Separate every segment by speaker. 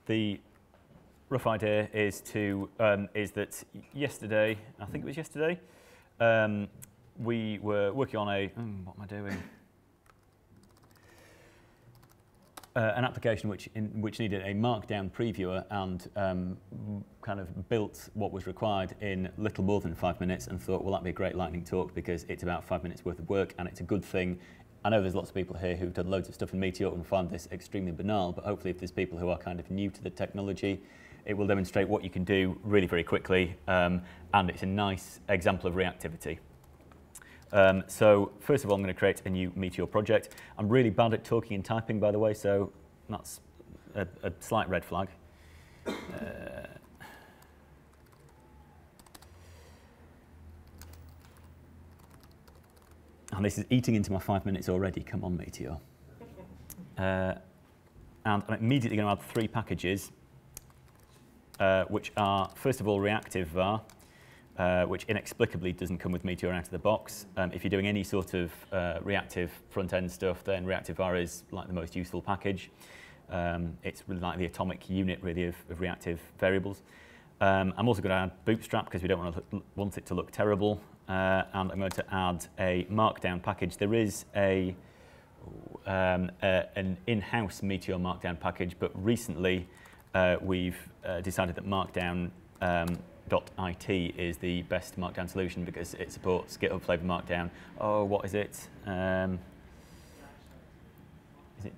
Speaker 1: The rough idea is that yesterday, I think it was yesterday, we were working on what am I doing? An application which needed a markdown previewer and kind of built what was required in little more than 5 minutes, and thought, well, that'd be a great lightning talk because it's about 5 minutes worth of work and it's a good thing. I know there's lots of people here who've done loads of stuff in Meteor and find this extremely banal, but hopefully if there's people who are kind of new to the technology, it will demonstrate what you can do really, very quickly, and it's a nice example of reactivity. So first of all, I'm going to create a new Meteor project. I'm really bad at talking and typing, by the way, so that's a slight red flag. And this is eating into my 5 minutes already. Come on, Meteor. And I'm immediately going to add 3 packages, which are, first of all, reactive var, which inexplicably doesn't come with Meteor out of the box. If you're doing any sort of reactive front-end stuff, then reactive var is like the most useful package. It's really like the atomic unit, really, of reactive variables. I'm also going to add Bootstrap because we don't want it to look terrible. And I'm going to add a Markdown package. There is an in-house Meteor Markdown package, but recently we've decided that Markdown .it is the best Markdown solution because it supports GitHub flavor Markdown. Oh, what is it? Is it?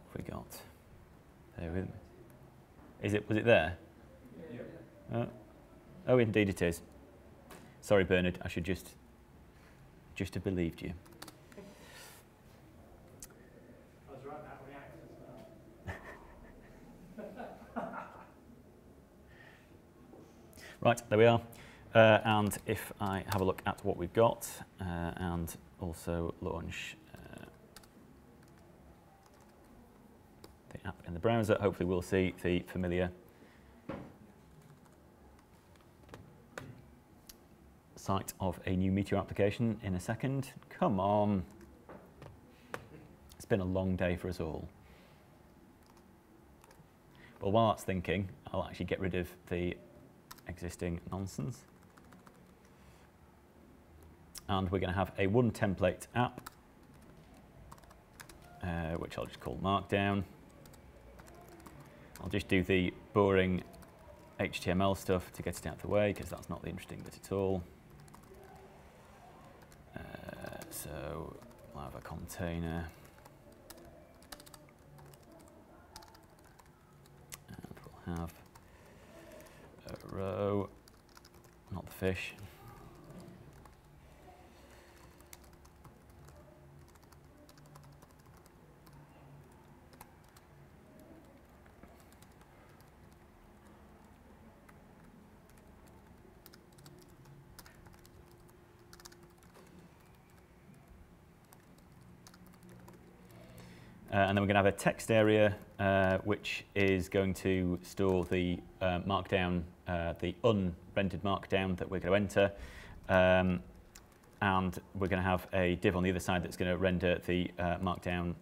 Speaker 1: What have we got? There with me. Was it there? Yeah. Oh, indeed it is. Sorry, Bernard. I should just have believed you.
Speaker 2: I was right about reactive as well.
Speaker 1: Right, there we are. And if I have a look at what we've got and also launch the app in the browser, hopefully we'll see the familiar sight of a new Meteor application in a second. Come on. It's been a long day for us all. Well, while that's thinking, I'll actually get rid of the existing nonsense. And we're going to have a one template app, which I'll just call Markdown. I'll just do the boring HTML stuff to get it out of the way, because that's not the interesting bit at all. So we'll have a container. And we'll have a row, not the fish. And then we're going to have a text area, which is going to store the markdown, the unrendered markdown that we're going to enter. And we're going to have a div on the other side that's going to render the markdown,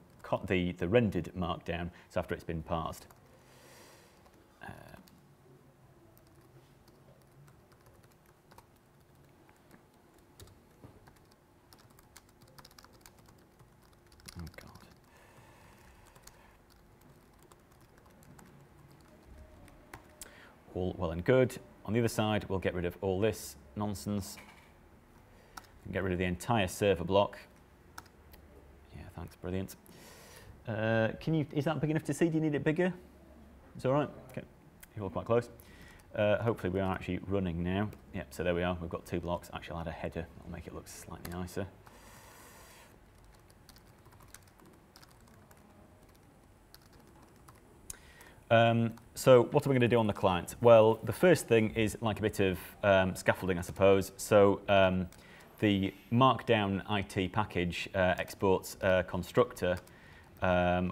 Speaker 1: the rendered markdown, so after it's been parsed. All well and good. On the other side, we'll get rid of all this nonsense and get rid of the entire server block. Yeah, thanks, brilliant. Is that big enough to see? Do you need it bigger? It's all right. Okay, you're all quite close. Hopefully we are actually running now. Yep, so there we are. We've got 2 blocks. Actually, I'll add a header. That'll make it look slightly nicer. So what are we going to do on the client? Well, the first thing is like a bit of scaffolding, I suppose. So the Markdown IT package exports a constructor,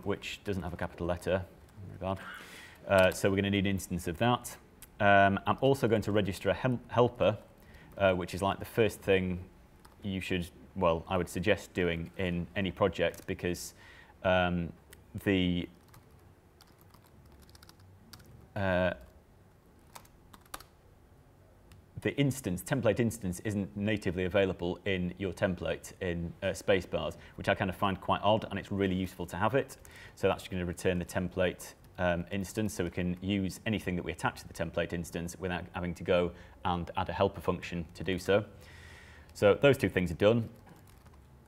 Speaker 1: which doesn't have a capital letter. Very bad. So we're going to need an instance of that. I'm also going to register a helper, which is like the first thing you should, well, I would suggest doing in any project, because the template instance isn't natively available in your template in spacebars, which I kind of find quite odd, and it's really useful to have it. So that's going to return the template instance, so we can use anything that we attach to the template instance without having to go and add a helper function to do so. So those two things are done.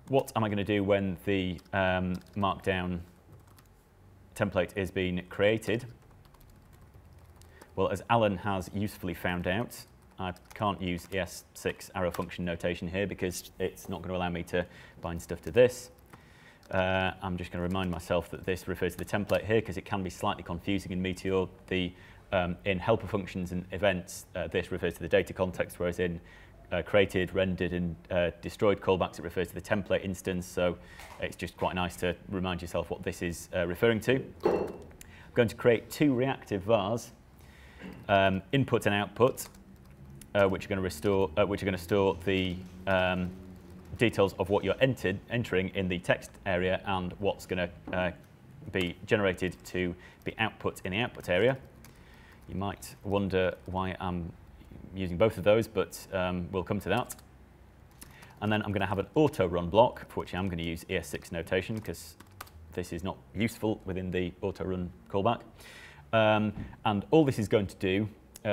Speaker 1: What am I going to do when the Markdown template is being created? Well, as Alan has usefully found out, I can't use ES6 arrow function notation here because it's not going to allow me to bind stuff to this. I'm just going to remind myself that this refers to the template here because it can be slightly confusing in Meteor. In helper functions and events, this refers to the data context, whereas in created, rendered, and destroyed callbacks, it refers to the template instance. So it's just quite nice to remind yourself what this is referring to. I'm going to create two reactive vars, input and output, which are going to store the details of what you're entering in the text area and what's going to be generated to be output in the output area. You might wonder why I'm using both of those, but we'll come to that. And then I'm going to have an auto run block, for which I'm going to use ES6 notation because this is not useful within the auto run callback. And all this is going to do,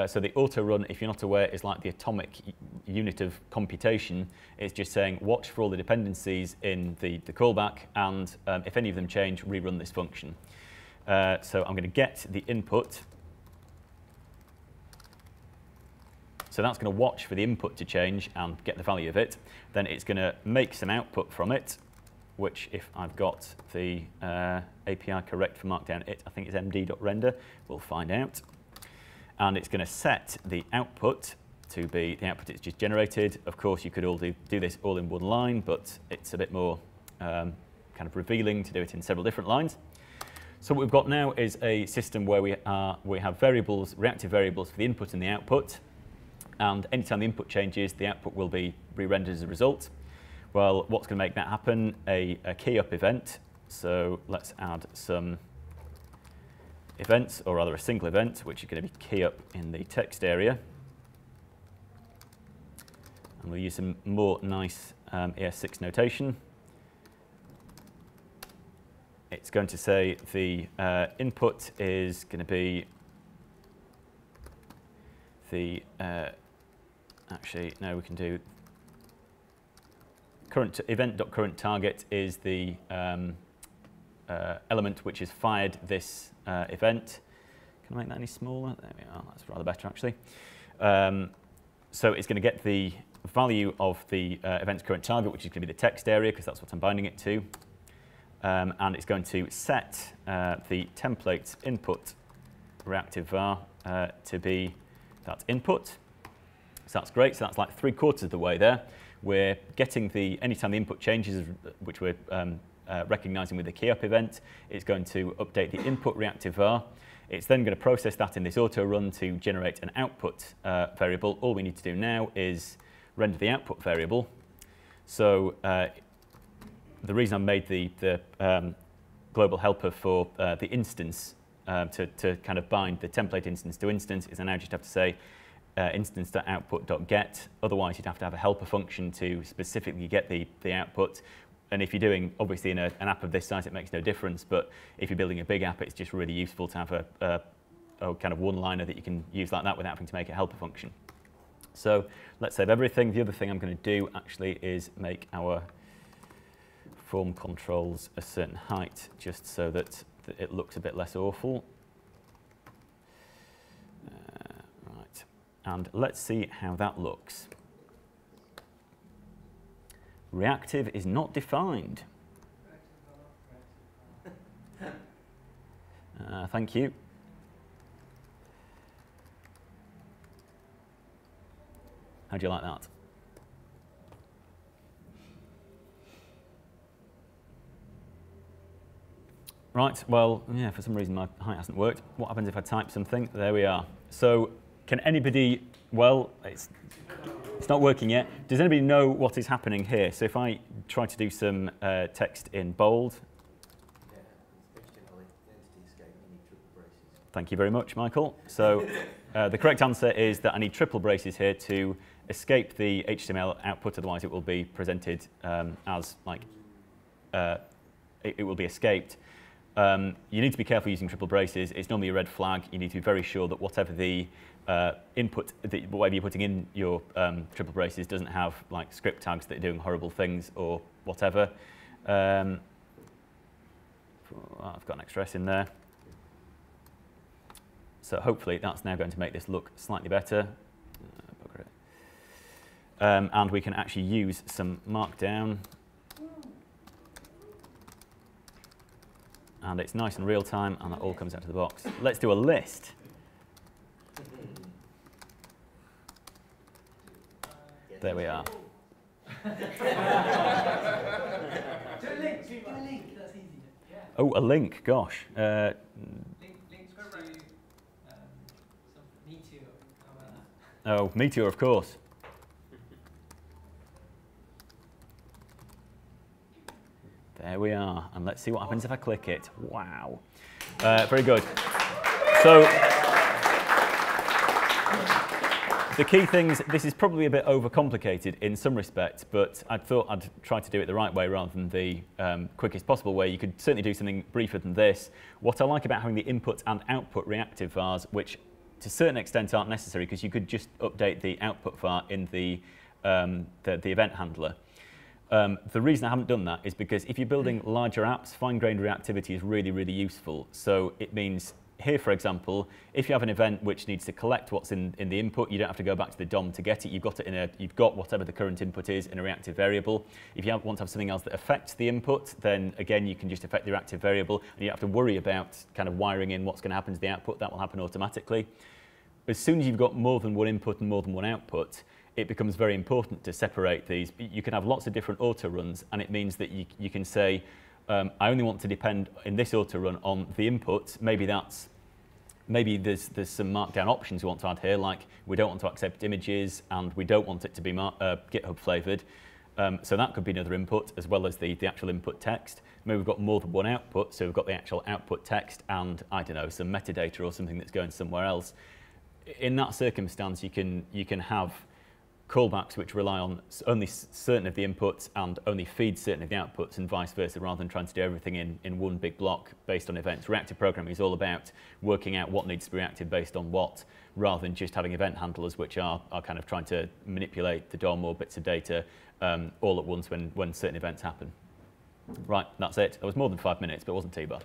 Speaker 1: so the auto run, if you're not aware, is like the atomic unit of computation. It's just saying watch for all the dependencies in the callback, and if any of them change, rerun this function. So I'm going to get the input. So that's going to watch for the input to change and get the value of it. Then it's going to make some output from it, which if I've got the API correct for Markdown, I think it's md.render. We'll find out. And it's going to set the output to be the output it's just generated. Of course, you could all do this all in one line, but it's a bit more kind of revealing to do it in several different lines. So what we've got now is a system where we have variables, reactive variables for the input and the output. And anytime the input changes, the output will be re-rendered as a result. Well, what's going to make that happen? A key up event. So let's add some events, or rather a single event, which is going to be key up in the text area. And we'll use some more nice ES6 notation. It's going to say the input is going to be the, actually, no, we can do current event.current target is the element which has fired this event. Can I make that any smaller? There we are, that's rather better actually. So it's going to get the value of the event's current target, which is going to be the text area, because that's what I'm binding it to. And it's going to set the template's input reactive var to be that input. So that's great. So that's like 3/4 of the way there. We're getting anytime the input changes, which we're recognizing with the key up event, it's going to update the input reactive var. It's then going to process that in this auto run to generate an output variable. All we need to do now is render the output variable. So the reason I made the global helper for the instance to kind of bind the template instance to instance is I now just have to say instance.output.get. Otherwise, you'd have to have a helper function to specifically get the output. And if you're doing, obviously, in an app of this size, it makes no difference. But if you're building a big app, it's just really useful to have a kind of one-liner that you can use like that without having to make a helper function. So let's save everything. The other thing I'm going to do, actually, is make our form controls a certain height, just so that it looks a bit less awful. Right. And let's see how that looks. Reactive is not defined. Thank you. How do you like that? Right, well, yeah, for some reason my height hasn't worked. What happens if I type something? There we are. So can anybody, well, it's It's not working yet. Does anybody know what is happening here? So if I try to do some text in bold. Thank you very much, Michael. So the correct answer is that I need triple braces here to escape the HTML output, otherwise it will be presented as like it will be escaped. You need to be careful using triple braces. It's normally a red flag. You need to be very sure that whatever the input, whatever you're putting in your triple braces doesn't have like script tags that are doing horrible things or whatever. I've got an extra S in there. So hopefully that's now going to make this look slightly better. And we can actually use some markdown. And it's nice and real time, and that all comes out of the box. Let's do a list. There we are.
Speaker 2: Do a link, that's easy. Yeah.
Speaker 1: Oh, a link, gosh.
Speaker 2: Links to Meteor.
Speaker 1: Oh, Meteor, of course. There we are, and let's see what happens if I click it. Wow. Very good. So, the key things, this is probably a bit overcomplicated in some respects, but I thought I'd try to do it the right way rather than the quickest possible way. You could certainly do something briefer than this. What I like about having the input and output reactive vars, which to a certain extent aren't necessary because you could just update the output var in the event handler. The reason I haven't done that is because if you're building larger apps, fine-grained reactivity is really, really useful. So it means here, for example, if you have an event which needs to collect what's in the input, you don't have to go back to the DOM to get it. You've got it you've got whatever the current input is in a reactive variable. If you want to have something else that affects the input, then again you can just affect the reactive variable, and you don't have to worry about kind of wiring in what's going to happen to the output. That will happen automatically. As soon as you've got more than one input and more than one output, it becomes very important to separate these. You can have lots of different auto runs, and it means that you can say, I only want to depend in this auto run on the input. Maybe there's some markdown options we want to add here, like we don't want to accept images and we don't want it to be GitHub flavored. So that could be another input as well as the actual input text. Maybe we've got more than one output, so we've got the actual output text and, I don't know, some metadata or something that's going somewhere else. In that circumstance, you can have callbacks which rely on only certain of the inputs and only feed certain of the outputs and vice versa, rather than trying to do everything in one big block based on events. Reactive programming is all about working out what needs to be reactive based on what, rather than just having event handlers which are kind of trying to manipulate the DOM or bits of data all at once when certain events happen. Right, that's it. That was more than 5 minutes, but it wasn't T-bar.